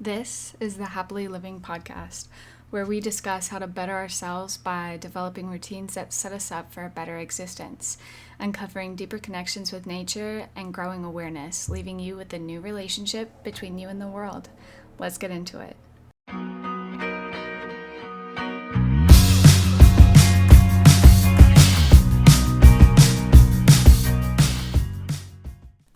This is the Happily Living podcast, where we discuss how to better ourselves by developing routines that set us up for a better existence, uncovering deeper connections with nature, and growing awareness, leaving you with a new relationship between you and the world. Let's get into it.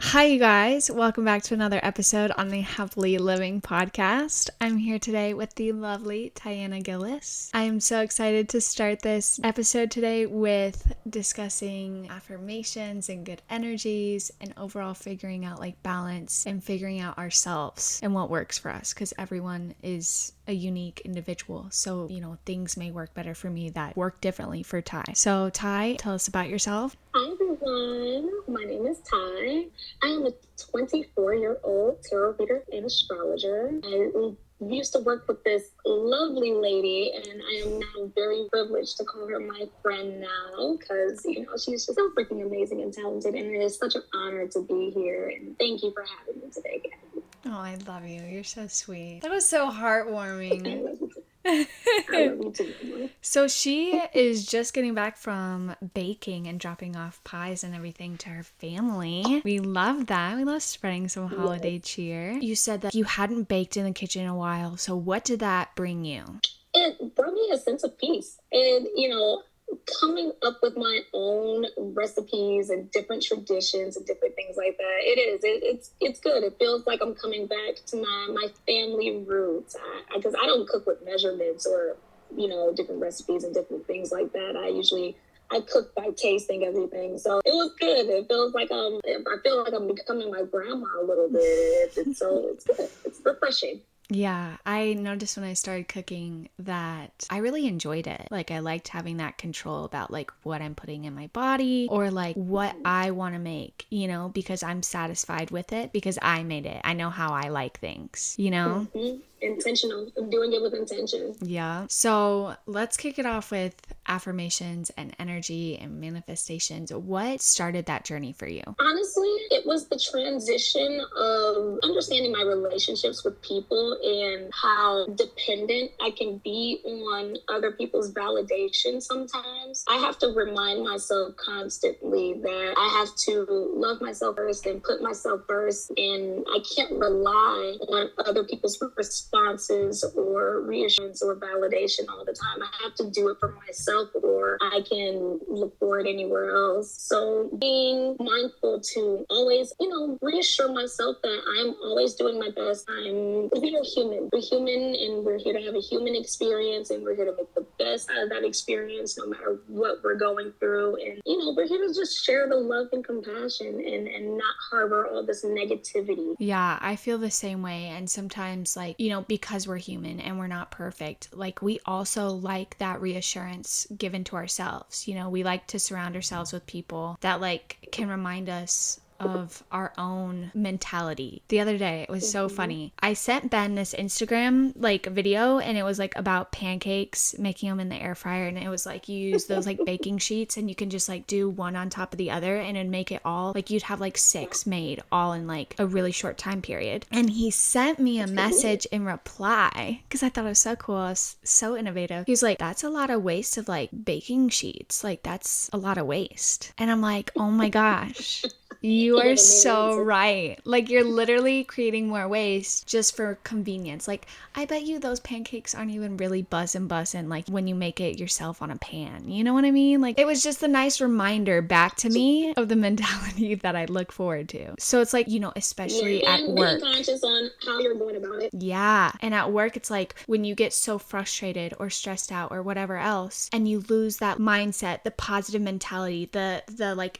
Hi, you guys. Welcome back to another episode on the Happily Living podcast. I'm here today with the lovely Tyana Gillis. I am so excited to start this episode today with discussing affirmations and good energies and overall figuring out balance and figuring out ourselves and what works for us, because everyone is a unique individual. So, things may work better for me that work differently for Ty. So, Ty, tell us about yourself. Hi everyone, my name is Ty. I am a 24-year-old tarot reader and astrologer. I used to work with this lovely lady, and I am now very privileged to call her my friend now because, she's just so freaking amazing and talented, and it is such an honor to be here, and thank you for having me today, Gabby. Oh, I love you. You're so sweet. That was so heartwarming. I love you too. I love you too. So she is just getting back from baking and dropping off pies and everything to her family. We love that. We love spreading some holiday cheer. You said that you hadn't baked in the kitchen in a while. So what did that bring you? It brought me a sense of peace. And, coming up with my own recipes and different traditions and different things like that, it's good. It feels like I'm coming back to my family roots, because I don't cook with measurements or different recipes and different things like that. I cook by tasting everything, so it was good. It feels like I feel like I'm becoming my grandma a little bit. It's good. It's refreshing. Yeah, I noticed when I started cooking that I really enjoyed it. I liked having that control about what I'm putting in my body or what I want to make, because I'm satisfied with it because I made it. I know how I like things, Mm-hmm. Intentional. I'm doing it with intention. Yeah. So let's kick it off with affirmations and energy and manifestations. What started that journey for you? Honestly, it was the transition of understanding my relationships with people and how dependent I can be on other people's validation sometimes. I have to remind myself constantly that I have to love myself first and put myself first, and I can't rely on other people's responses or reassurance or validation all the time. I have to do it for myself, or I can look for it anywhere else. So being mindful to always, reassure myself that I'm always doing my best. We're human. We're human, and we're here to have a human experience, and we're here to make the best out of that experience no matter what we're going through. And, we're here to just share the love and compassion and not harbor all this negativity. Yeah, I feel the same way. And sometimes because we're human and we're not perfect, we also like that reassurance given to ourselves. We like to surround ourselves with people that can remind us of our own mentality. The other day, it was so funny. I sent Ben this Instagram video, and it was about pancakes, making them in the air fryer, and it was you use those baking sheets, and you can just do one on top of the other, and it'd make it all you'd have 6 made all in a really short time period. And he sent me a message in reply because I thought it was so cool. It was so innovative. He was like, "That's a lot of waste of baking sheets. That's a lot of waste." And I'm like, "Oh my gosh." You are so right. You're literally creating more waste just for convenience. I bet you those pancakes aren't even really bussin' when you make it yourself on a pan. You know what I mean? It was just a nice reminder back to me of the mentality that I look forward to. So it's especially at work. Being conscious on how you're going about it. Yeah. And at work, it's when you get so frustrated or stressed out or whatever else, and you lose that mindset, the positive mentality, the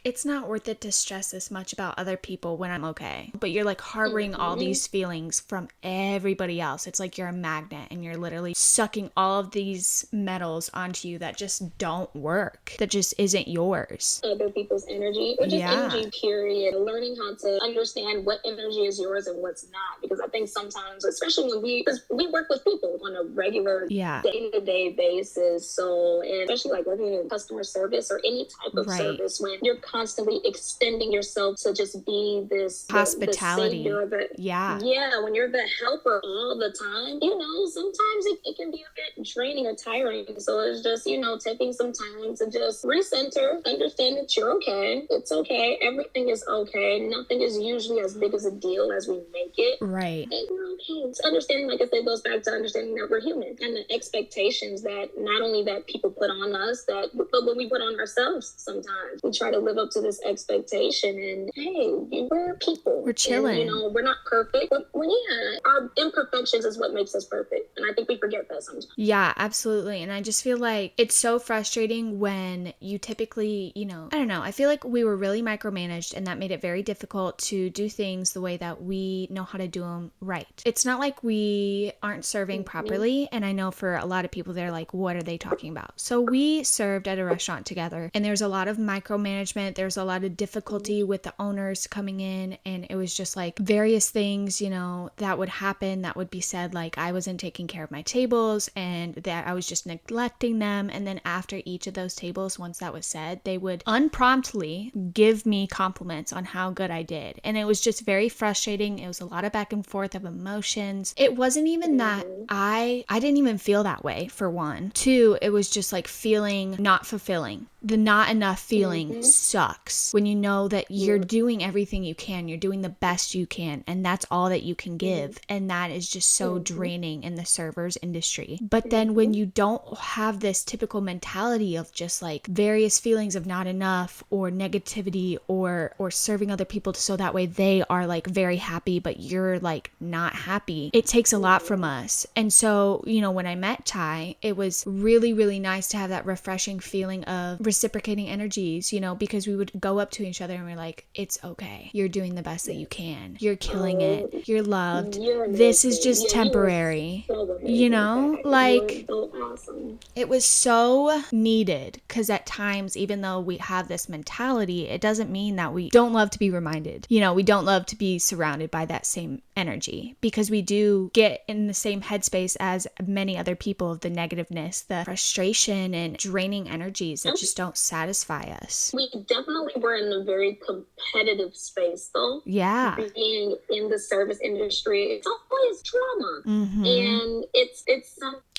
it's not worth it to stress this much about other people when I'm okay. But you're harboring all these feelings from everybody else. It's you're a magnet, and you're literally sucking all of these metals onto you that just don't work, that just isn't yours. Other people's energy, or just energy period. Learning how to understand what energy is yours and what's not. Because I think sometimes, especially when we work with people on a regular day-to-day basis. So, and especially working in customer service or any type of service, when you're constantly extending yourself yourself to just be the hospitality. savior of it. Yeah. Yeah, when you're the helper all the time, you know, sometimes it can be a bit draining or tiring. So it's just, you know, taking some time to just recenter, understand that you're okay. It's okay. Everything is okay. Nothing is usually as big as a deal as we make it. Right. And we're okay. It's understanding, like I said, goes back to understanding that we're human and the expectations that not only that people put on us, but when we put on ourselves sometimes. We try to live up to this expectation and hey, we're people. We're chilling. And, you know, we're not perfect. But yeah, our imperfections is what makes us perfect. And I think we forget that sometimes. Yeah, absolutely. And I just feel like it's so frustrating when you typically, you know, I don't know. I feel like we were really micromanaged and that made it very difficult to do things the way that we know how to do them right. It's not like we aren't serving properly. And I know for a lot of people, they're like, what are they talking about? So we served at a restaurant together and there's a lot of micromanagement. There's a lot of difficulty with the owners coming in. And it was just like various things, you know, that would happen that would be said, like I wasn't taking care of my tables and that I was just neglecting them. And then after each of those tables, once that was said, they would unpromptly give me compliments on how good I did. And it was just very frustrating. It was a lot of back and forth of emotions. It wasn't even that I didn't even feel that way, for one. Two, it was just like feeling not fulfilling. The not enough feeling sucks when you know that you're doing everything you can, you're doing the best you can, and that's all that you can give. And that is just so draining in the servers industry. But then when you don't have this typical mentality of just like various feelings of not enough or negativity or serving other people so that way they are like very happy, but you're like not happy, it takes a lot from us. And so, you know, when I met Ty, it was really, really nice to have that refreshing feeling of reciprocating energies, you know, because we would go up to each other and we're like, it's okay. You're doing the best that you can. You're killing it. You're loved. This is just temporary. You know, like so awesome. It was so needed because at times, even though we have this mentality, it doesn't mean that we don't love to be reminded. You know, we don't love to be surrounded by that same energy because we do get in the same headspace as many other people of the negativeness, the frustration and draining energies that just don't satisfy us. We definitely were in a very competitive space though. Yeah. Being in the service industry, it's always drama. And it's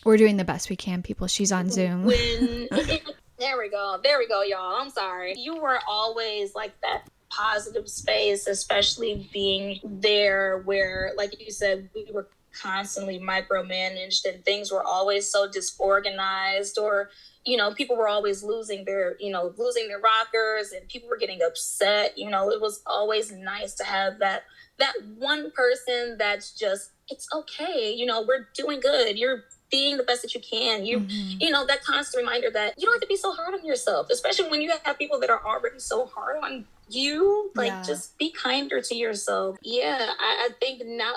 we're doing the best we can, people. She's on Zoom. There we go, y'all. I'm sorry. You were always like that positive space, especially being there where, like you said, we were constantly micromanaged and things were always so disorganized, or you know, people were always losing their rockers and people were getting upset. You know, it was always nice to have that one person that's just, it's okay. You know, we're doing good. You're being the best that you can. You know, that constant reminder that you don't have to be so hard on yourself, especially when you have people that are already so hard on you. Like, just be kinder to yourself. Yeah, I think now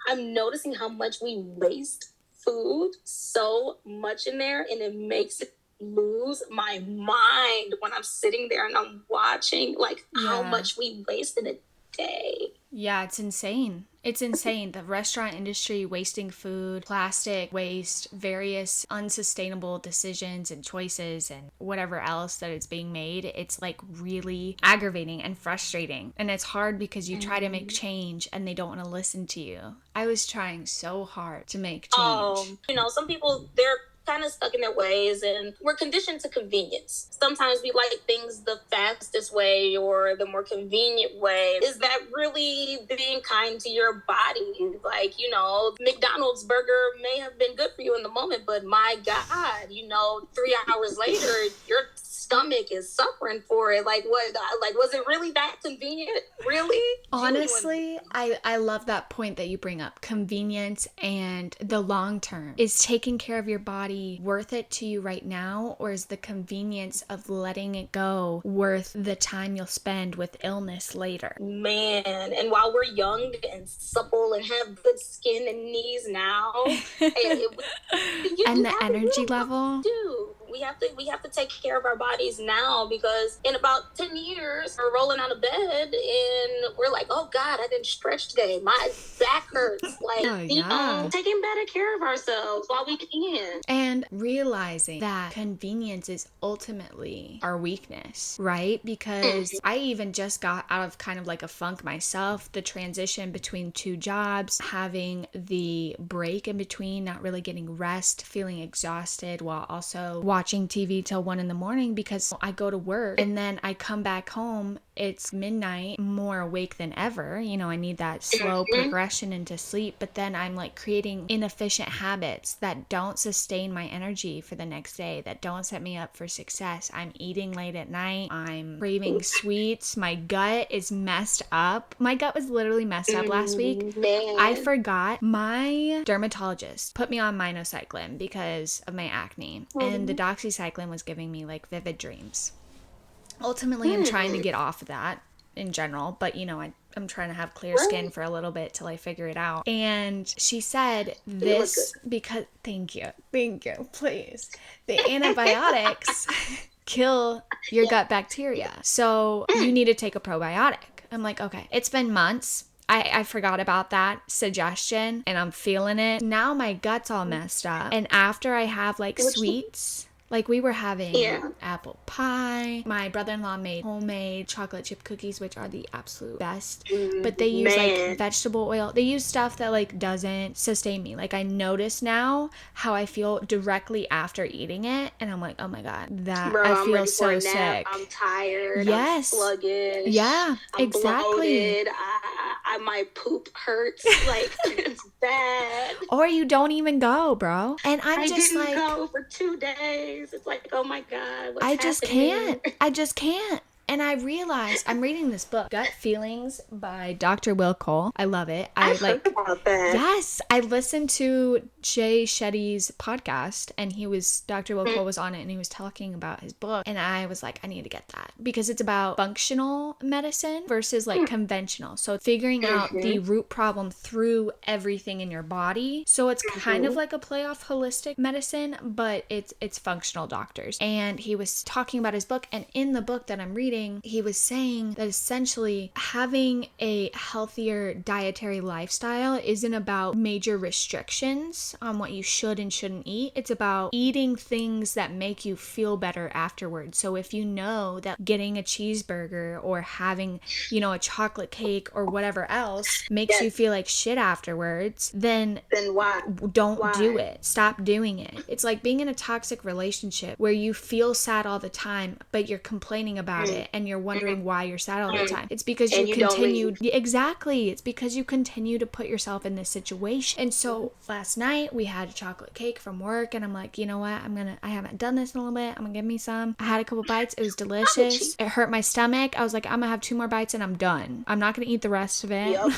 I'm noticing how much we waste food so much in there, and it makes it lose my mind when I'm sitting there and I'm watching like how much we waste in a day. Yeah, it's insane. It's insane. The restaurant industry wasting food, plastic waste, various unsustainable decisions and choices and whatever else that is being made. It's like really aggravating and frustrating. And it's hard because you try to make change and they don't want to listen to you. I was trying so hard to make change. You know, some people, they're kind of stuck in their ways and we're conditioned to convenience. Sometimes we like things the fastest way or the more convenient way. Is that really being kind to your body? Like, you know, McDonald's burger may have been good for you in the moment, but my God, you know, 3 hours later, your stomach is suffering for it. Like, what? Like, was it really that convenient? Really? Honestly, I love that point that you bring up. Convenience and the long term. Is taking care of your body worth it to you right now, or is the convenience of letting it go worth the time you'll spend with illness later? Man, and while we're young and supple and have good skin and knees now, and the energy level. we have to take care of our bodies now, because in about 10 years we're rolling out of bed and we're like, oh God, I didn't stretch today. My back hurts. Like, Oh, yeah. taking better care of ourselves while we can. And realizing that convenience is ultimately our weakness, right? Because I even just got out of kind of like a funk myself, the transition between two jobs, having the break in between, not really getting rest, feeling exhausted while also watching TV till 1 a.m. because I go to work and then I come back home. It's midnight, more awake than ever. You know, I need that slow progression into sleep, but then I'm like creating inefficient habits that don't sustain my energy for the next day, that don't set me up for success. I'm eating late at night. I'm craving sweets. My gut is messed up. My gut was literally messed up last week. Man. I forgot my dermatologist put me on minocycline because of my acne, and the doxycycline was giving me like vivid dreams. Ultimately, I'm trying to get off of that in general, but you know, I'm trying to have clear skin for a little bit till I figure it out. And she said this because, thank you, please. The antibiotics kill your gut bacteria. So you need to take a probiotic. I'm like, okay, it's been months. I forgot about that suggestion and I'm feeling it. Now my gut's all messed up. And after I have like sweets, like we were having apple pie. My brother-in-law made homemade chocolate chip cookies, which are the absolute best. But they use like vegetable oil. They use stuff that like doesn't sustain me. Like I notice now how I feel directly after eating it. And I'm like, oh my God, that I feel so sick. I'm tired. Yes. I'm sluggish. Yeah, I'm exactly. bloated. My poop hurts. Like, it's bad. Or you don't even go, bro. And I just didn't like go for 2 days. It's like, oh my God, what's I just happening? can't. I just can't. And I realized I'm reading this book, Gut Feelings by Dr. Will Cole. I love it. I heard about that. Yes, I listened to Jay Shetty's podcast, and Dr. Will Cole was on it, and he was talking about his book, and I was like, I need to get that because it's about functional medicine versus like conventional. So figuring out the root problem through everything in your body. So it's kind of like a play off holistic medicine, but it's functional doctors. And he was talking about his book, and in the book that I'm reading, he was saying that essentially having a healthier dietary lifestyle isn't about major restrictions on what you should and shouldn't eat. It's about eating things that make you feel better afterwards. So if you know that getting a cheeseburger or having, you know, a chocolate cake or whatever else makes you feel like shit afterwards, then why? Don't do it. Stop doing it. It's like being in a toxic relationship where you feel sad all the time, but you're complaining about it and you're wondering why you're sad all the time. It's because you continue. Exactly. It's because you continue to put yourself in this situation. And so last night we had a chocolate cake from work, and I'm like, you know what? I haven't done this in a little bit. I'm gonna give me some. I had a couple bites. It was delicious. It hurt my stomach. I was like, I'm gonna have 2 more bites and I'm done. I'm not gonna eat the rest of it. Yep.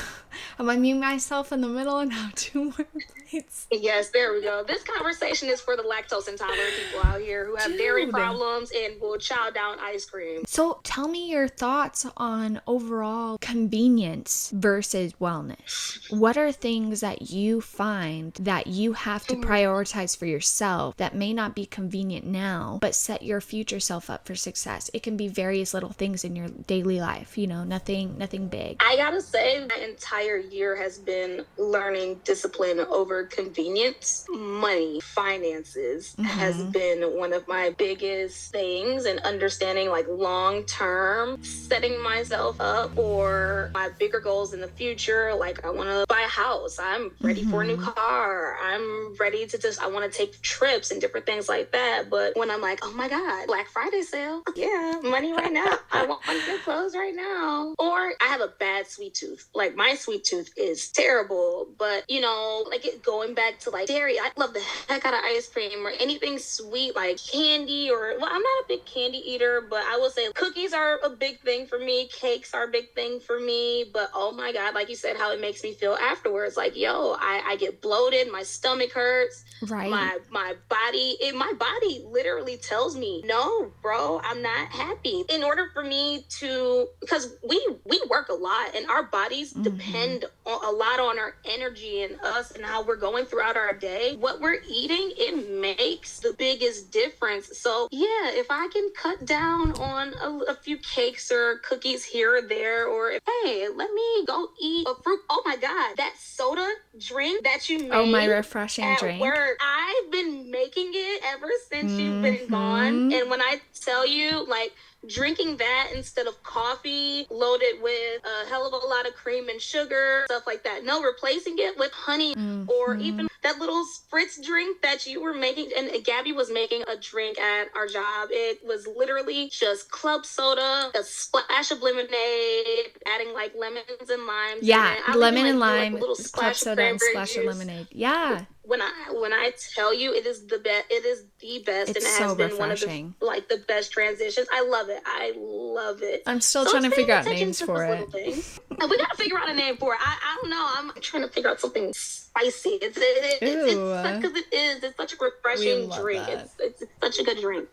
I'm gonna mute myself in the middle and have 2 more bites. Yes, there we go. This conversation is for the lactose intolerant people out here who have dairy problems and will chow down ice cream. So tell me your thoughts on overall convenience versus wellness. What are things that you find that you have to prioritize for yourself that may not be convenient now, but set your future self up for success? It can be various little things in your daily life, you know, nothing big. I gotta say, my entire year has been learning discipline over convenience. Money, finances has been one of my biggest things, and understanding like long term, setting myself up for my bigger goals in the future. Like, I want to buy a house. I'm ready for a new car. I'm ready to I want to take trips and different things like that. But when I'm like, oh my God, Black Friday sale. Yeah, money right now. I want new clothes right now. Or I have a bad sweet tooth. Like, my sweet tooth is terrible. But, you know, like going back to like dairy, I love the heck out of ice cream or anything sweet like candy, or, well, I'm not a big candy eater, but I will say cookies cookies are a big thing for me. Cakes are a big thing for me. But oh my God, like you said, how it makes me feel afterwards. Like, yo, I get bloated. My stomach hurts. Right. My body literally tells me, no, bro, I'm not happy. In order for me to, because we work a lot and our bodies depend a lot on our energy and us and how we're going throughout our day. What we're eating, it makes the biggest difference. So yeah, if I can cut down on a few cakes or cookies here or there, or hey, let me go eat a fruit. Oh my God, that soda drink that you made. Oh, my refreshing at drink. Work. I've been making it ever since you've been gone. And when I tell you, like, drinking that instead of coffee loaded with a hell of a lot of cream and sugar, stuff like that. No, replacing it with honey or even that little spritz drink that you were making. And Gabby was making a drink at our job. It was literally just club soda, a splash of lemonade, adding like lemons and limes. Yeah, lemon and lime, like a little club splash of soda, and cranberry splash of juice. lemonade. Yeah. When I tell you it is the best, it is the best, It's and it so has been refreshing. one of the best transitions. I love it. I love it. I'm still trying to figure out names for it. And we gotta figure out a name for it. I don't know. I'm trying to figure out something spicy. It's because it is. It's such a refreshing drink. It's such a good drink,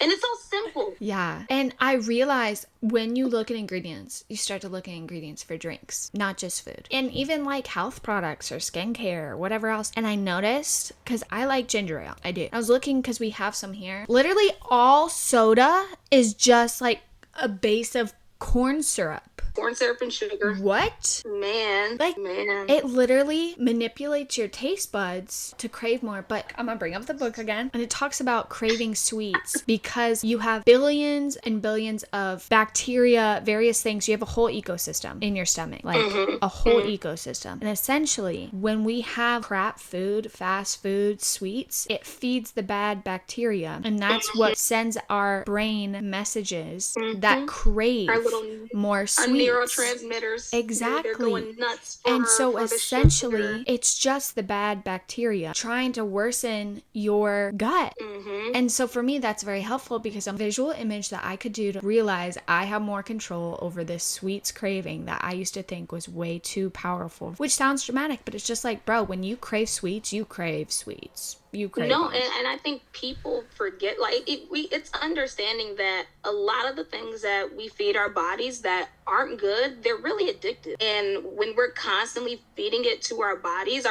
and it's so simple. Yeah. And I realized when you look at ingredients, you start to look at ingredients for drinks, not just food. And even like health products or skincare or whatever else. And I noticed, because I like ginger ale. I do. I was looking because we have some here. Literally all soda is just like a base of corn syrup. Corn syrup and sugar. What? Man. It literally manipulates your taste buds to crave more. But I'm gonna bring up the book again. And it talks about craving sweets because you have billions and billions of bacteria, various things. You have a whole ecosystem in your stomach, like a whole ecosystem. And essentially, when we have crap food, fast food, sweets, it feeds the bad bacteria. And that's what sends our brain messages that crave more sweets. Neurotransmitters. Exactly. They're going nuts and so essentially, it's just the bad bacteria trying to worsen your gut. And so for me, that's very helpful because a visual image that I could do to realize I have more control over this sweets craving that I used to think was way too powerful, which sounds dramatic, but it's just like, bro, when you crave sweets, you crave sweets. You crave no, them. and I think people forget, like, it's understanding that a lot of the things that we feed our bodies that aren't good, they're really addictive. And when we're constantly feeding it to our bodies,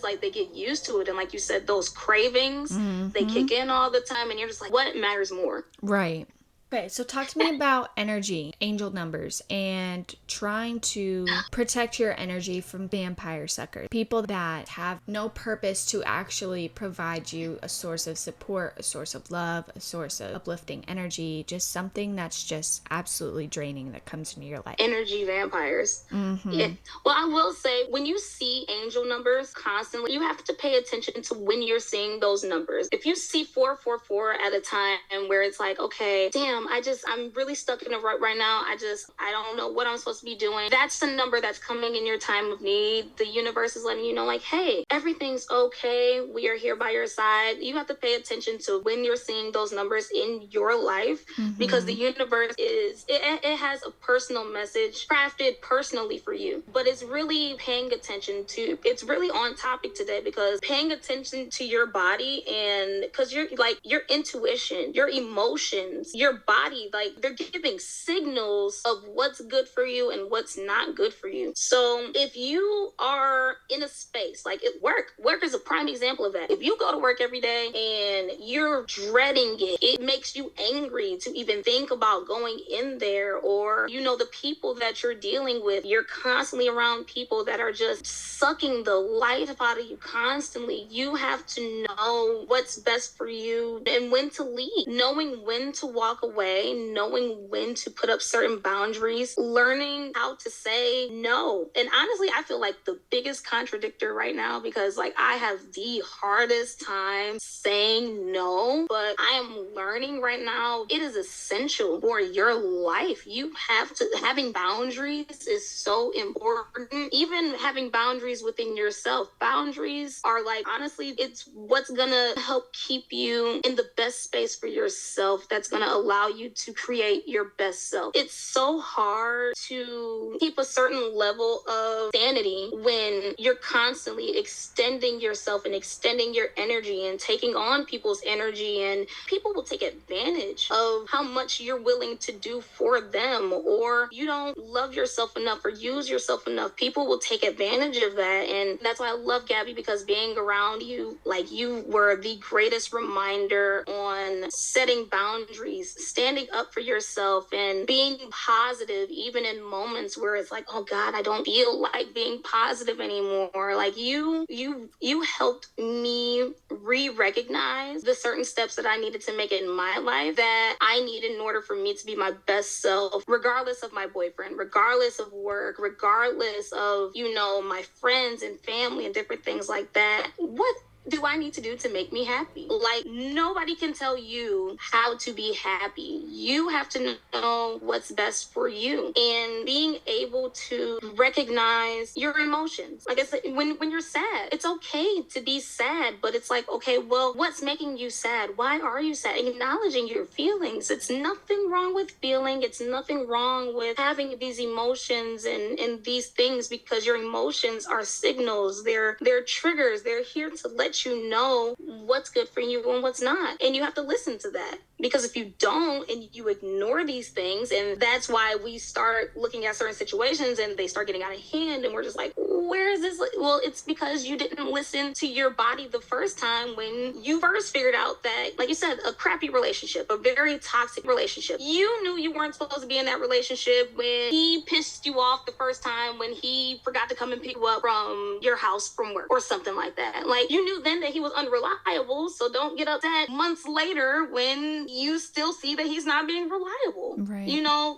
like, they get used to it. And like you said, those cravings, they kick in all the time. And you're just like, what matters more? Right. Okay, so talk to me about energy, angel numbers, and trying to protect your energy from vampire suckers. People that have no purpose to actually provide you a source of support, a source of love, a source of uplifting energy, just something that's just absolutely draining that comes into your life. Energy vampires. Yeah. Well, I will say, when you see angel numbers constantly, you have to pay attention to when you're seeing those numbers. If you see 444 at a time where it's like, okay, damn, I'm really stuck in a rut right now. I don't know what I'm supposed to be doing. That's the number that's coming in your time of need. The universe is letting you know, like, hey, everything's okay. We are here by your side. You have to pay attention to when you're seeing those numbers in your life because the universe it has a personal message crafted personally for you. But it's really paying attention to, it's really on topic today because paying attention to your body, and because you're like your intuition, your emotions, your body, like, they're giving signals of what's good for you and what's not good for you. So if you are in a space like at work is a prime example of that. If you go to work every day and you're dreading it makes you angry to even think about going in there, or the people that you're dealing with, you're constantly around people that are just sucking the life out of you constantly. You have to know what's best for you and when to leave, knowing when to walk away, knowing when to put up certain boundaries, learning how to say no. And honestly, I feel like the biggest contradictor right now, because like I have the hardest time saying no, but I am learning right now it is essential for your life. Having boundaries is so important. Even having boundaries within yourself. Boundaries are like, honestly, it's what's gonna help keep you in the best space for yourself. That's gonna allow allow you to create your best self. It's so hard to keep a certain level of sanity when you're constantly extending yourself and extending your energy and taking on people's energy, and people will take advantage of how much you're willing to do for them, or you don't love yourself enough or use yourself enough. People will take advantage of that. And that's why I love Gabby, because being around you, like, you were the greatest reminder on setting boundaries, standing up for yourself, and being positive even in moments where it's like, oh God, I don't feel like being positive anymore. Like, you helped me re-recognize the certain steps that I needed to make in my life that I needed in order for me to be my best self, regardless of my boyfriend, regardless of work, regardless of, my friends and family and different things like that. What do I need to do to make me happy? Like, nobody can tell you how to be happy. You have to know what's best for you. And being able to recognize your emotions. Like I said, when you're sad, it's okay to be sad, but it's like, okay, well, what's making you sad? Why are you sad? Acknowledging your feelings. It's nothing wrong with feeling. It's nothing wrong with having these emotions and these things, because your emotions are signals. They're triggers. They're here to let you know what's good for you and what's not. And you have to listen to that. Because if you don't and you ignore these things, and that's why we start looking at certain situations and they start getting out of hand, and we're just like, where is this? Well, it's because you didn't listen to your body the first time when you first figured out that, like you said, a crappy relationship, a very toxic relationship. You knew you weren't supposed to be in that relationship when he pissed you off the first time, when he forgot to come and pick you up from your house from work or something like that. Like, you knew then that he was unreliable, so don't get upset months later when you still see that he's not being reliable. Right.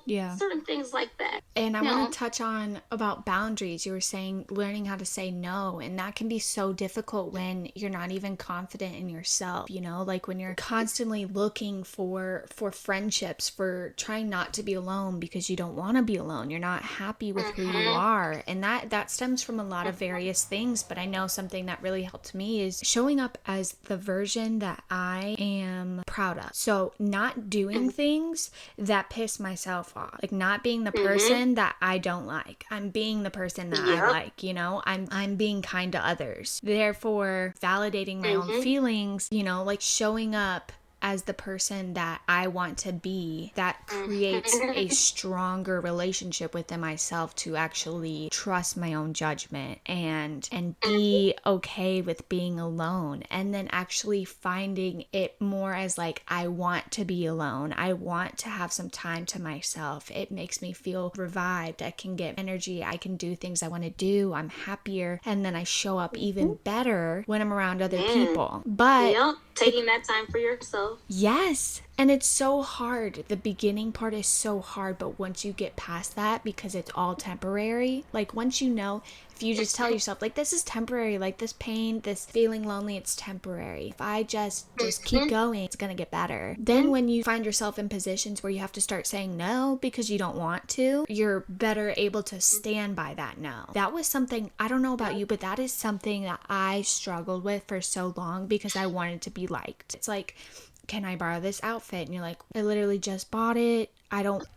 Yeah. Certain things like that. And I want to touch on about boundaries. You were saying learning how to say no, and that can be so difficult when you're not even confident in yourself, like when you're constantly looking for friendships, for trying not to be alone because you don't want to be alone. You're not happy with who you are. And that stems from a lot of various things, but I know something that really helped me is showing up as the version that I am proud of. So not doing things that piss myself off, like not being the person that I don't like. I'm being the person that I like, I'm being kind to others. Therefore, validating my own feelings, like showing up as the person that I want to be, that creates a stronger relationship within myself to actually trust my own judgment and be okay with being alone, and then actually finding it more as like, I want to be alone. I want to have some time to myself. It makes me feel revived. I can get energy. I can do things I want to do. I'm happier. And then I show up even better when I'm around other people. But taking that time for yourself. Yes. And it's so hard. The beginning part is so hard, but once you get past that, because it's all temporary, like once if you just tell yourself, like, this is temporary, like this pain, this feeling lonely, it's temporary. If I just keep going, it's going to get better. Then when you find yourself in positions where you have to start saying no because you don't want to, you're better able to stand by that no. That was something, I don't know about you, but that is something that I struggled with for so long because I wanted to be liked. It's like, can I borrow this outfit? And you're like, I literally just bought it.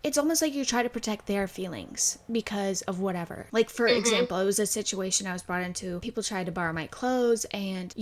It's almost like you try to protect their feelings because of whatever. Like, for example, it was a situation I was brought into. People tried to borrow my clothes, and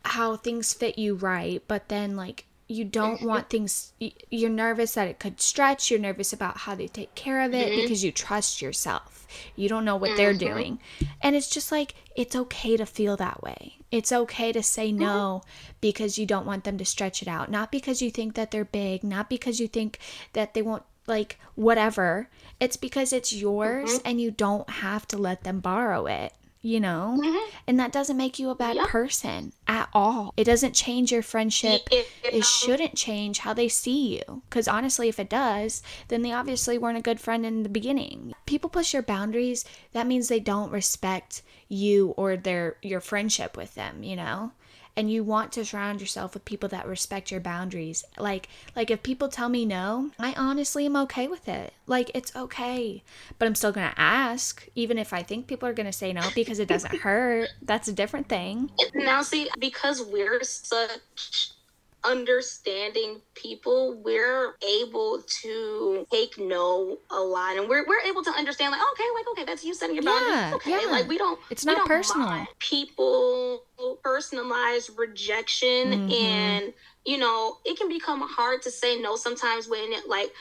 how things fit you right, but then like, you don't want things, you're nervous that it could stretch, you're nervous about how they take care of it because you trust yourself. You don't know what they're doing. And it's just like, it's okay to feel that way. It's okay to say no because you don't want them to stretch it out. Not because you think that they're big, not because you think that they won't, like, whatever. It's because it's yours and you don't have to let them borrow it. And that doesn't make you a bad person at all. It doesn't change your friendship. It shouldn't change how they see you. Because honestly, if it does, then they obviously weren't a good friend in the beginning. People push your boundaries. That means they don't respect you or your friendship with them, And you want to surround yourself with people that respect your boundaries. Like if people tell me no, I honestly am okay with it. Like, it's okay. But I'm still going to ask, even if I think people are going to say no because it doesn't hurt. That's a different thing. Now, see, because we're such understanding people, we're able to take no a lot, and we're able to understand okay, that's you setting your boundaries. It's okay. Like it's we not don't personal. mind people personalized rejection, and it can become hard to say no sometimes when like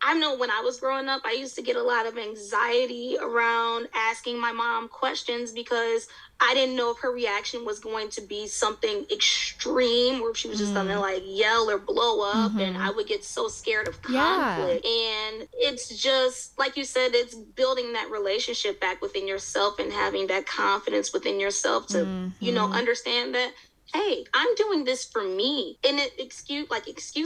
I know when I was growing up, I used to get a lot of anxiety around asking my mom questions because I didn't know if her reaction was going to be something extreme or if she was just gonna like yell or blow up, and I would get so scared of conflict. And it's just like you said, it's building that relationship back within yourself and having that confidence within yourself to understand that, hey, I'm doing this for me. And excuse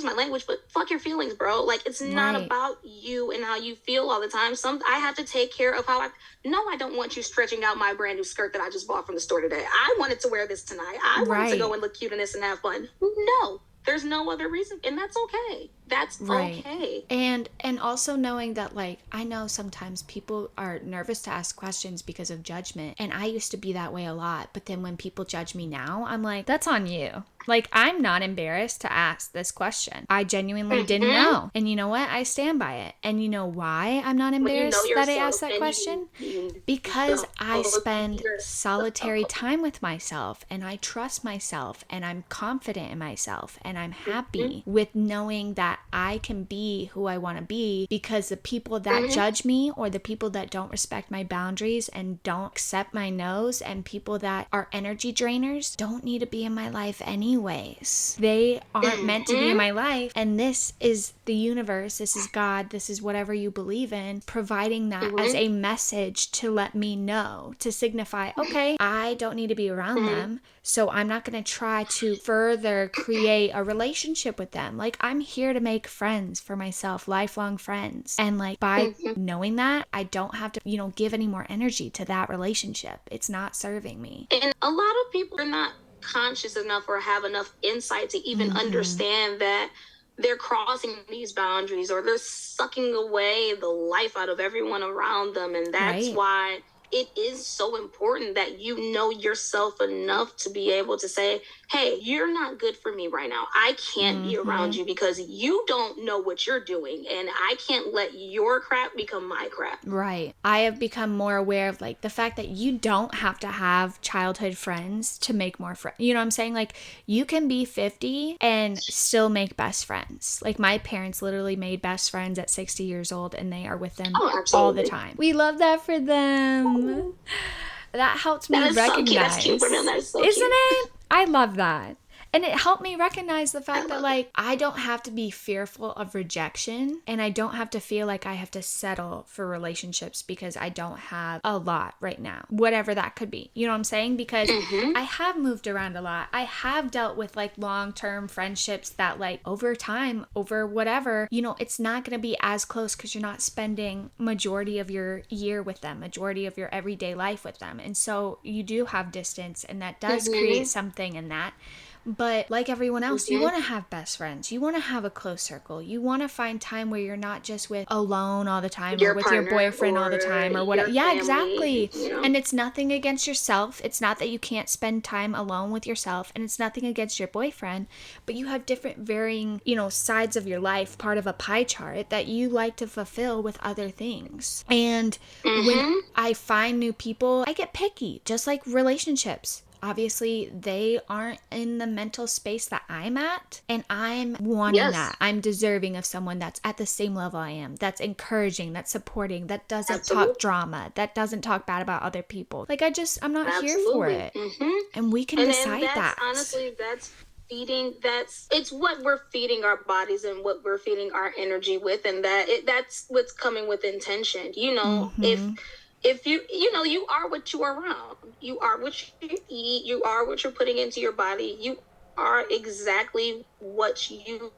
my language, but fuck your feelings, bro. Like, it's not about you and how you feel all the time. I have to take care of how I don't want you stretching out my brand new skirt that I just bought from the store today. I wanted to wear this tonight. I wanted to go and look cute in this and have fun. No, there's no other reason. And that's okay. That's okay. And also knowing that, like, I know sometimes people are nervous to ask questions because of judgment. And I used to be that way a lot. But then when people judge me now, I'm like, that's on you. Like, I'm not embarrassed to ask this question. I genuinely didn't know. And you know what? I stand by it. And you know why I'm not embarrassed that I asked that question? Because I spend solitary time with myself, and I trust myself, and I'm confident in myself, and I'm happy with knowing that I can be who I want to be, because the people that judge me or the people that don't respect my boundaries and don't accept my no's and people that are energy drainers don't need to be in my life anyways. They aren't meant to be in my life, and this is the universe, this is God, this is whatever you believe in, providing that as a message to let me know, to signify, okay, I don't need to be around them, so I'm not going to try to further create a relationship with them. Like, I'm here to make friends for myself, lifelong friends. And like, by knowing that, I don't have to, give any more energy to that relationship. It's not serving me. And a lot of people are not conscious enough or have enough insight to even understand that they're crossing these boundaries, or they're sucking away the life out of everyone around them. And that's why it is so important that you know yourself enough to be able to say, hey, you're not good for me right now. I can't be around you because you don't know what you're doing, and I can't let your crap become my crap. Right. I have become more aware of like the fact that you don't have to have childhood friends to make more friends. You know what I'm saying? Like, you can be 50 and still make best friends. Like, my parents literally made best friends at 60 years old, and they are with them all the time. We love that for them. That helps me recognize. So cute. That's cute for them. That is so Isn't cute. it? I love that. And it helped me recognize the fact that, like, I don't have to be fearful of rejection, and I don't have to feel like I have to settle for relationships because I don't have a lot right now, whatever that could be. You know what I'm saying? Because I have moved around a lot. I have dealt with like long-term friendships that, like, over time, over whatever, it's not going to be as close because you're not spending majority of your year with them, majority of your everyday life with them. And so you do have distance, and that does create something in that. But like everyone else, you want to have best friends. You want to have a close circle. You want to find time where you're not just alone all the time, or with your boyfriend all the time, or whatever. Yeah, exactly. And it's nothing against yourself. It's not that you can't spend time alone with yourself, and it's nothing against your boyfriend. But you have different varying, sides of your life, part of a pie chart that you like to fulfill with other things. And when I find new people, I get picky, just like relationships. Obviously, they aren't in the mental space that I'm at, and I'm wanting that. I'm deserving of someone that's at the same level I am, that's encouraging, that's supporting, that doesn't talk drama, that doesn't talk bad about other people. Like, I'm not here for it. And we can decide that. Honestly, that's it's what we're feeding our bodies and what we're feeding our energy with, and that's what's coming with intention. If you are what you are around, you are what you eat, you are what you're putting into your body, you are exactly what you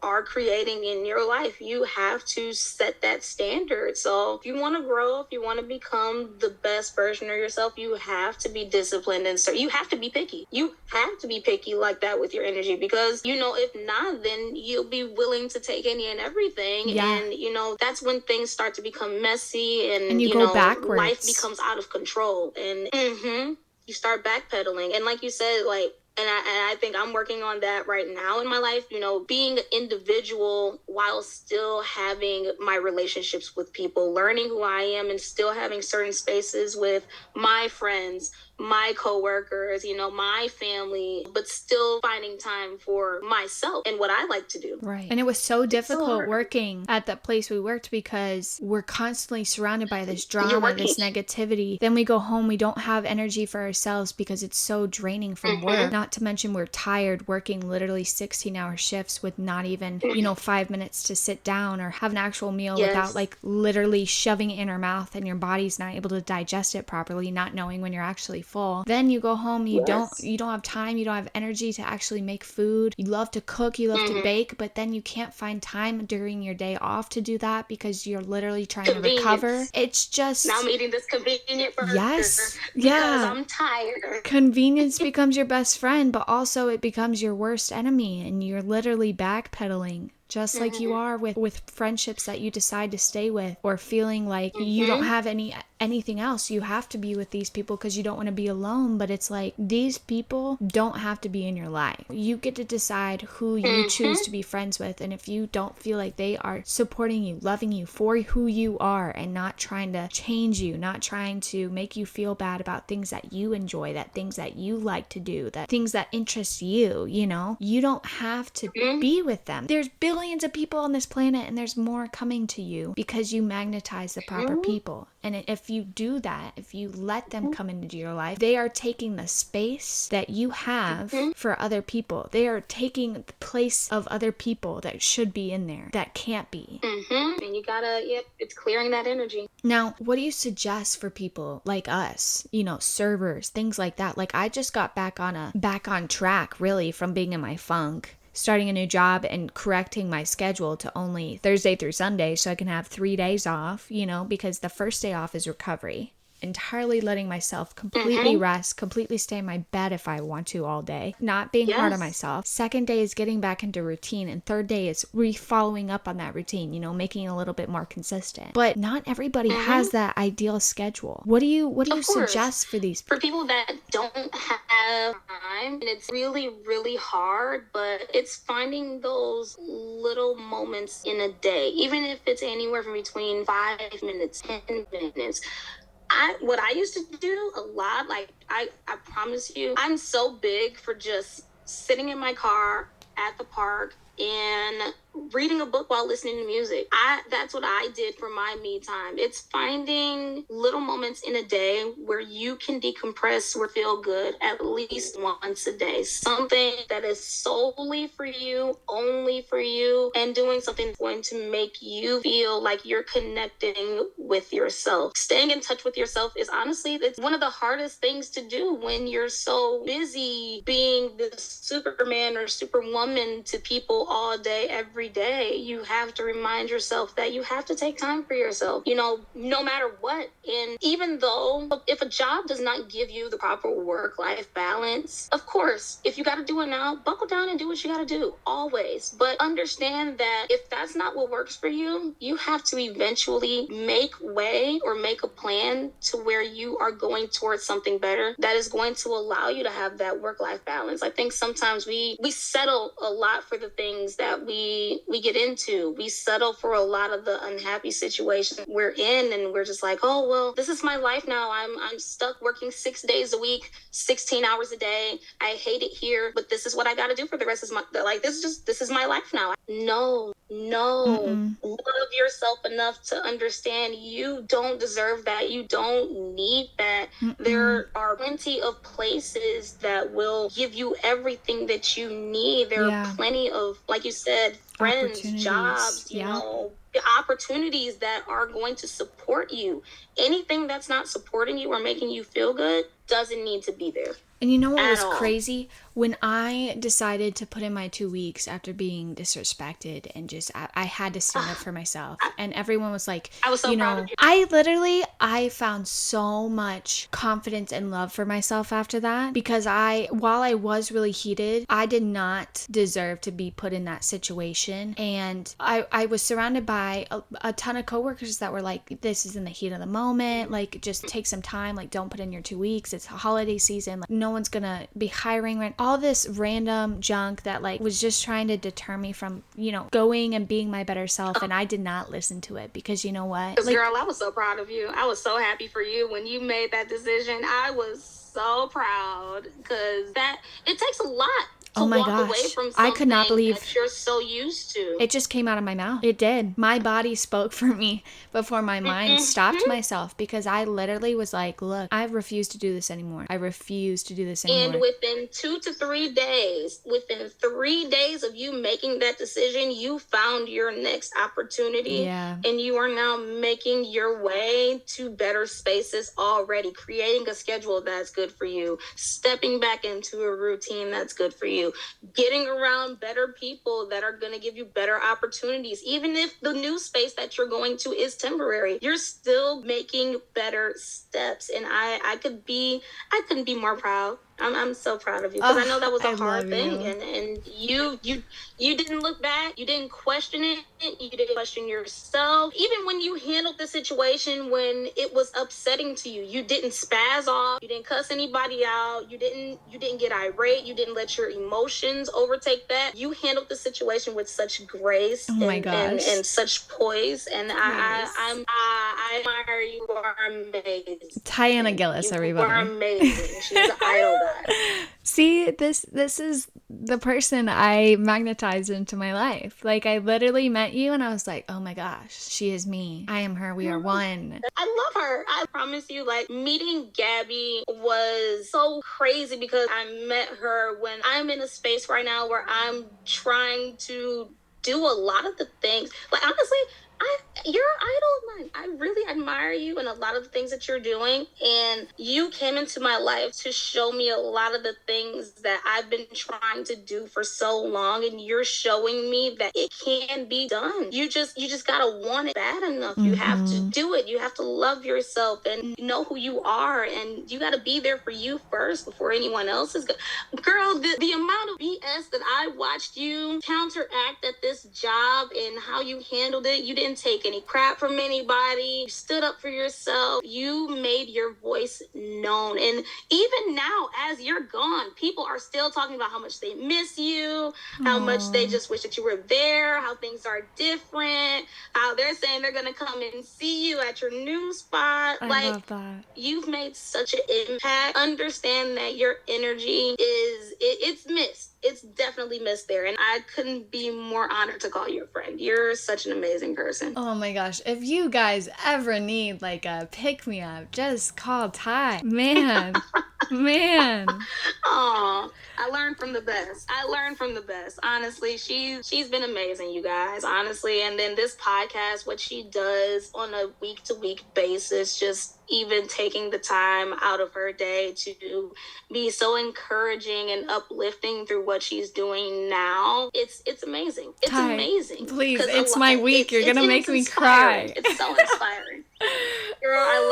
are creating in your life. You have to set that standard. So if you want to grow, if you want to become the best version of yourself, you have to be disciplined, and so you have to be picky. You have to be picky like that with your energy, because if not, then you'll be willing to take any and everything. And that's when things start to become messy, and you go backwards. Life becomes out of control, and you start backpedaling. And like you said, like, I think I'm working on that right now in my life, you know, being an individual while still having my relationships with people, learning who I am and still having certain spaces with my friends, my coworkers, you know, my family, but still finding time for myself and what I like to do. Right. And it was so difficult working at that place we worked because we're constantly surrounded by this drama, this negativity. Then we go home, we don't have energy for ourselves because it's so draining from work. Not to mention we're tired working literally 16-hour shifts with not even, you know, 5 minutes to sit down or have an actual meal without like literally shoving it in our mouth, and your body's not able to digest it properly, not knowing when you're actually full. Then you go home, you don't have time, you don't have energy to actually make food. You love to cook, you love to bake, but then you can't find time during your day off to do that because you're literally trying to recover. It's just, now I'm eating this convenient burger because I'm tired. Convenience becomes your best friend, but also it becomes your worst enemy, and you're literally backpedaling. Just like you are with friendships that you decide to stay with, or feeling like you don't have anything else. You have to be with these people because you don't want to be alone. But it's like, these people don't have to be in your life. You get to decide who you choose to be friends with. And if you don't feel like they are supporting you, loving you for who you are, and not trying to change you, not trying to make you feel bad about things that you enjoy, that things that you like to do, that things that interest you, you know, you don't have to be with them. There's billions of people on this planet, and there's more coming to you because you magnetize the proper people. And if you do that, if you let them come into your life, they are taking the space that you have for other people. They are taking the place of other people that should be in there, that can't be. And you gotta, it's clearing that energy. Now, what do you suggest for people like us, you know, servers, things like that? Like, I just got back on track, really, from being in my funk, starting a new job and correcting my schedule to only Thursday through Sunday so I can have 3 days off, you know, because the first day off is recovery. Entirely letting myself completely rest, completely stay in my bed if I want to all day, not being hard on myself. Second day is getting back into routine, and third day is following up on that routine, you know, making it a little bit more consistent. But not everybody has that ideal schedule. What do you suggest for these people? For people that don't have time, and it's really, really hard, but it's finding those little moments in a day, even if it's anywhere from between 5 minutes, 10 minutes. What I used to do a lot, like I promise you, I'm so big for just sitting in my car at the park and reading a book while listening to music. That's what I did for my me time. It's finding little moments in a day where you can decompress or feel good at least once a day. Something that is solely for you, only for you, and doing something that's going to make you feel like you're connecting with yourself. Staying in touch with yourself is honestly, it's one of the hardest things to do when you're so busy being the Superman or Superwoman to people all day, every day. You have to remind yourself that you have to take time for yourself, you know, no matter what. And even though if a job does not give you the proper work-life balance, of course, if you got to do it now, buckle down and do what you got to do, always. But understand that if that's not what works for you, you have to eventually make way or make a plan to where you are going towards something better that is going to allow you to have that work-life balance. I think sometimes we settle a lot for the things that we get into. We settle for a lot of the unhappy situations we're in, and we're just like, oh, well, this is my life now. I'm stuck working 6 days a week, 16 hours a day. I hate it here, but this is what I got to do for the rest of my life. This is my life now. No. Love yourself enough to understand you don't deserve that. You don't need that. There are plenty of places that will give you everything that you need. There are plenty of, like you said, friends, jobs, you know, opportunities that are going to support you. Anything that's not supporting you or making you feel good doesn't need to be there. And you know what was crazy? When I decided to put in my 2 weeks after being disrespected and just, I had to stand up for myself. And everyone was like, I was so proud of you. I found so much confidence and love for myself after that, because while I was really heated, I did not deserve to be put in that situation. And I was surrounded by a ton of coworkers that were like, this is in the heat of the moment. Like, just take some time. Like, don't put in your 2 weeks. It's a holiday season. Like, no one's gonna be hiring right. all this random junk that like was just trying to deter me from, you know, going and being my better self. And I did not listen to it because you know what? Like, girl, I was so proud of you. I was so happy for you when you made that decision. I was so proud because that it takes a lot to walk away from something I could not believe that you're so used to. It just came out of my mouth. It did. My body spoke for me before my mind stopped myself, because I literally was like, look, I refuse to do this anymore. I refuse to do this anymore. And within 2 to 3 days, within 3 days of you making that decision, you found your next opportunity. Yeah. And you are now making your way to better spaces already, creating a schedule that's good for you, stepping back into a routine that's good for you, getting around better people that are going to give you better opportunities. Even if the new space that you're going to is temporary, you're still making better steps. And I couldn't be more proud. I'm so proud of you, because I know that was a hard thing, and you didn't look back, you didn't question it, you didn't question yourself. Even when you handled the situation when it was upsetting to you, you didn't spaz off, you didn't cuss anybody out, you didn't get irate, you didn't let your emotions overtake that. You handled the situation with such grace and such poise, and I admire you. You are amazing. Tyana Gillis, everybody. You are amazing. She's an idol. See, this is the person I magnetized into my life. Like, I literally met you and I was like, oh my gosh, she is me. I am her. We are one. I love her. I promise you, like, meeting Gabby was so crazy because I met her when I'm in a space right now where I'm trying to do a lot of the things. Like, honestly, you're an idol of mine. I really admire you and a lot of the things that you're doing. And you came into my life to show me a lot of the things that I've been trying to do for so long. And you're showing me that it can be done. You just gotta want it bad enough. You have to do it. You have to love yourself and know who you are. And you gotta be there for you first before anyone else is Girl, the amount of BS that I watched you counteract at this job and how you handled it, you didn't take any crap from anybody. You stood up for yourself. You made your voice known. And even now, as you're gone, people are still talking about how much they miss you, how much they just wish that you were there, how things are different, how they're saying they're going to come and see you at your new spot. I love that. You've made such an impact. Understand that your energy it's missed. It's definitely missed there. And I couldn't be more honored to call you a friend. You're such an amazing person. Oh my gosh. If you guys ever need like a pick-me-up, just call Ty. Man. Oh, I learned from the best. Honestly, she's been amazing, you guys. Honestly. And then this podcast, what she does on a week-to-week basis, just even taking the time out of her day to be so encouraging and uplifting through what she's doing now. It's amazing. It's Ty, amazing. Please, it's my week. You're going to make me cry. It's so inspiring. Girl, I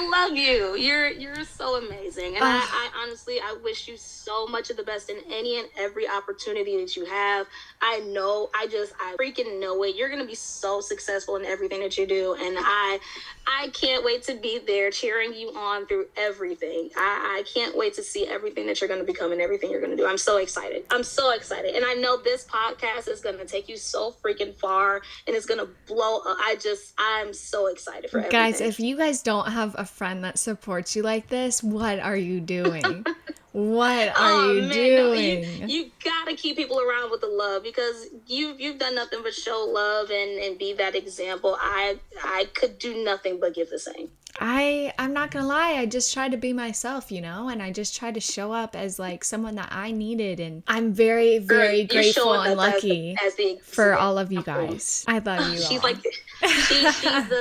love you. You're so amazing. And I honestly, I wish you so much of the best in any and every opportunity that you have. I freaking know it. You're going to be so successful in everything that you do. And I can't wait to be there cheering you on through everything. I can't wait to see everything that you're going to become and everything you're going to do. I'm so excited. And I know this podcast is going to take you so freaking far and it's going to blow up. I'm so excited for everything. Guys, if you guys don't have a friend that supports you like this, what are you doing? What are you doing? No, you gotta keep people around with the love, because you've done nothing but show love and be that example. I could do nothing but give the same. I'm not gonna lie, I just tried to be myself, you know, and I just tried to show up as like someone that I needed, and I'm very, very grateful and lucky for all of you guys. I love you she's all. Like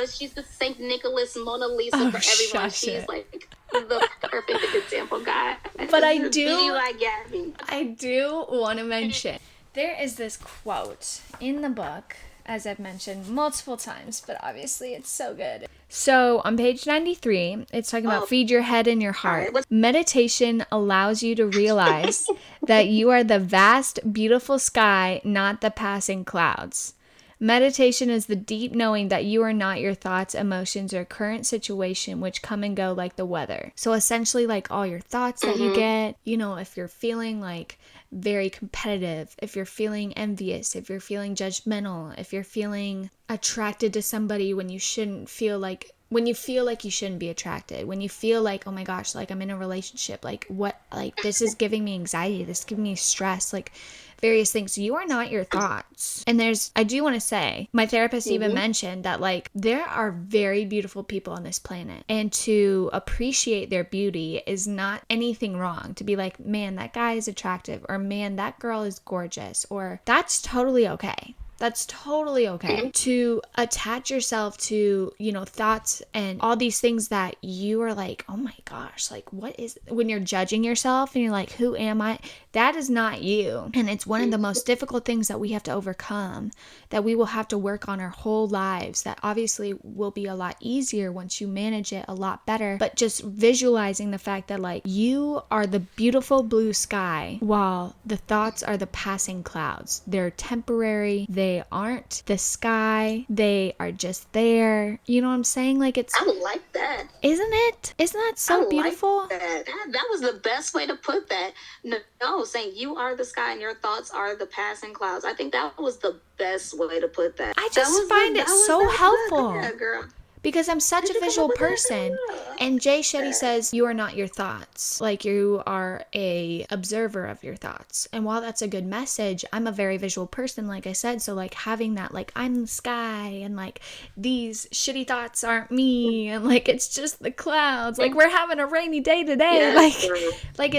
she's the Saint Nicholas Mona Lisa for everyone. She's like the perfect example, guy. But I do like Gabby. I do want to mention, there is this quote in the book, as I've mentioned multiple times, but obviously it's so good. So on page 93, it's talking about feed your head and your heart. Meditation allows you to realize that you are the vast, beautiful sky, not the passing clouds. Meditation is the deep knowing that you are not your thoughts, emotions, or current situation, which come and go like the weather. So essentially, like all your thoughts that you get, you know, if you're feeling like very competitive, if you're feeling envious, if you're feeling judgmental, if you're feeling attracted to somebody when you shouldn't feel like, when you feel like you shouldn't be attracted, when you feel like, oh my gosh, like I'm in a relationship, like what, like this is giving me anxiety, this is giving me stress, like various things. You are not your thoughts. And I do want to say, my therapist even mentioned that like there are very beautiful people on this planet, and to appreciate their beauty is not anything wrong. To be like, man, that guy is attractive, or man, that girl is gorgeous, or that's totally okay. That's totally okay. To attach yourself to, you know, thoughts and all these things that you are like, oh my gosh, like what is, when you're judging yourself and you're like, who am I? That is not you. And it's one of the most difficult things that we have to overcome, that we will have to work on our whole lives, that obviously will be a lot easier once you manage it a lot better. But just visualizing the fact that like you are the beautiful blue sky while the thoughts are the passing clouds. They're temporary. They aren't the sky. They are just there. You know what I'm saying? Like it's, I would like that. isn't it? Isn't that so beautiful? Like that was the best way to put that. No, saying you are the sky and your thoughts are the passing clouds. I think that was the best way to put that. I just find it so helpful. Yeah, girl. Because I'm such a visual person. And Jay Shetty says, you are not your thoughts. Like you are a observer of your thoughts. And while that's a good message, I'm a very visual person, like I said. So like having that, like I'm the sky and like these shitty thoughts aren't me. And like, it's just the clouds. Like we're having a rainy day today. Like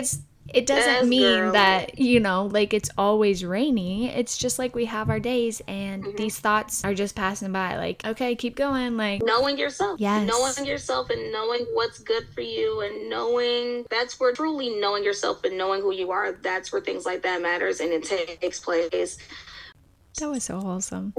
it doesn't mean that, you know, like it's always rainy. It's just like we have our days and these thoughts are just passing by. Like, okay, keep going. Like knowing yourself. Yes. Knowing yourself and knowing what's good for you, and knowing, that's where truly knowing yourself and knowing who you are, that's where things like that matters and it takes place. That was so wholesome.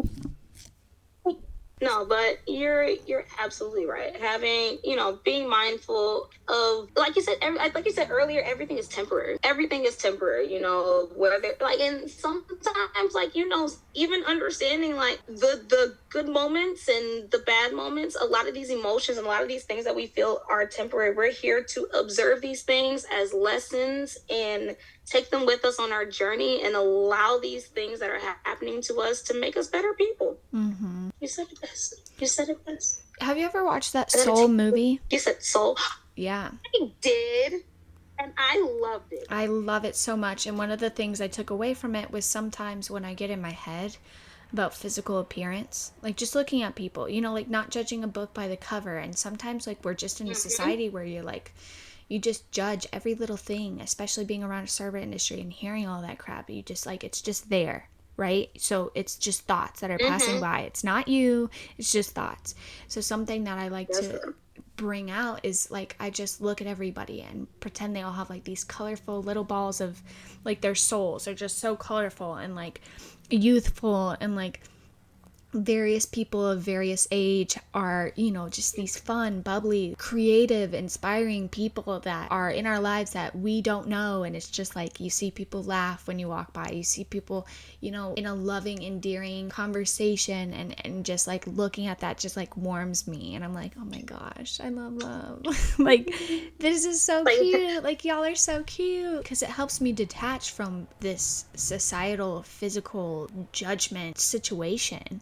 No, but you're absolutely right. Having, you know, being mindful of, like you said earlier, everything is temporary. Everything is temporary, you know, whether like, and sometimes like, you know, even understanding like the good moments and the bad moments, a lot of these emotions and a lot of these things that we feel are temporary. We're here to observe these things as lessons and take them with us on our journey and allow these things that are happening to us to make us better people. Mm-hmm. You said it best. You said it best. Have you ever watched that Soul movie? You said Soul? Yeah. I did. And I loved it. I love it so much. And one of the things I took away from it was sometimes when I get in my head about physical appearance, like just looking at people, you know, like not judging a book by the cover. And sometimes like we're just in a society where you're like, you just judge every little thing, especially being around a service industry and hearing all that crap. You just like, it's just there, right? So it's just thoughts that are passing by. It's not you, it's just thoughts. So something that I like to bring out is like, I just look at everybody and pretend they all have like these colorful little balls of like their souls are just so colorful and like youthful, and like various people of various age are, you know, just these fun, bubbly, creative, inspiring people that are in our lives that we don't know. And it's just like you see people laugh when you walk by, you see people, you know, in a loving, endearing conversation, and just like looking at that just like warms me. And I'm like, oh my gosh, I love like this is so cute, like y'all are so cute, because it helps me detach from this societal physical judgment situation.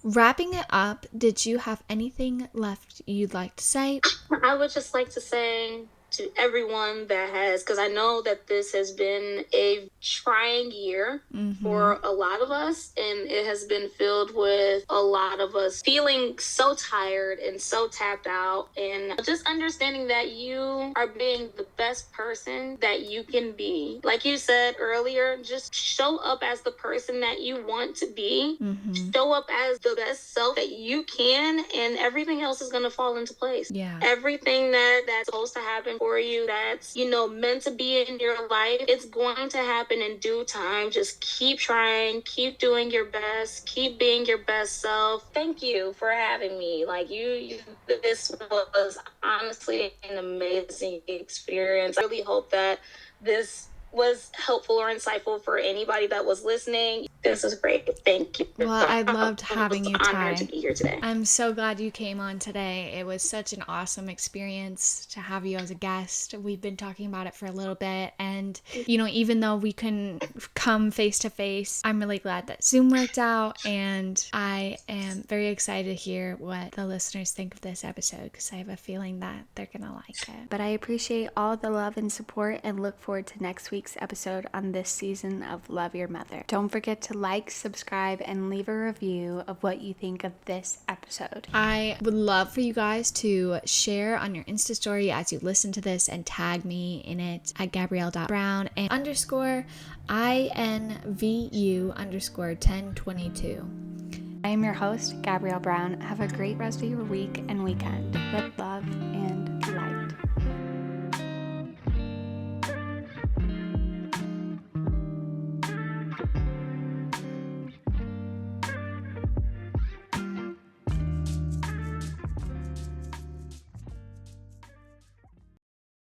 Wrapping it up, did you have anything left you'd like to say? I would just like to say to everyone that has, because I know that this has been a trying year for a lot of us, and it has been filled with a lot of us feeling so tired and so tapped out, and just understanding that you are being the best person that you can be. Like you said earlier, just show up as the person that you want to be. Show up as the best self that you can, and everything else is going to fall into place. Yeah. Everything that's supposed to happen for you, that's, you know, meant to be in your life, it's going to happen in due time. Just keep trying, keep doing your best, keep being your best self. Thank you for having me. Like you this was honestly an amazing experience. I really hope that this was helpful or insightful for anybody that was listening, this is great. Thank you. Well, I loved having you, I'm honored to Ty. be here today. I'm so glad you came on today. It was such an awesome experience to have you as a guest. We've been talking about it for a little bit, and even though we couldn't come face to face, I'm really glad that Zoom worked out, and I am very excited to hear what the listeners think of this episode, because I have a feeling that they're gonna like it. But I appreciate all the love and support and look forward to next week's episode on this season of Love Your Mother. Don't forget to like, subscribe, and leave a review of what you think of this episode. I would love for you guys to share on your Insta story as you listen to this and tag me in it at Gabrielle.Brown and _INVU_1022. I am your host, Gabrielle Brown. Have a great rest of your week and weekend. With love.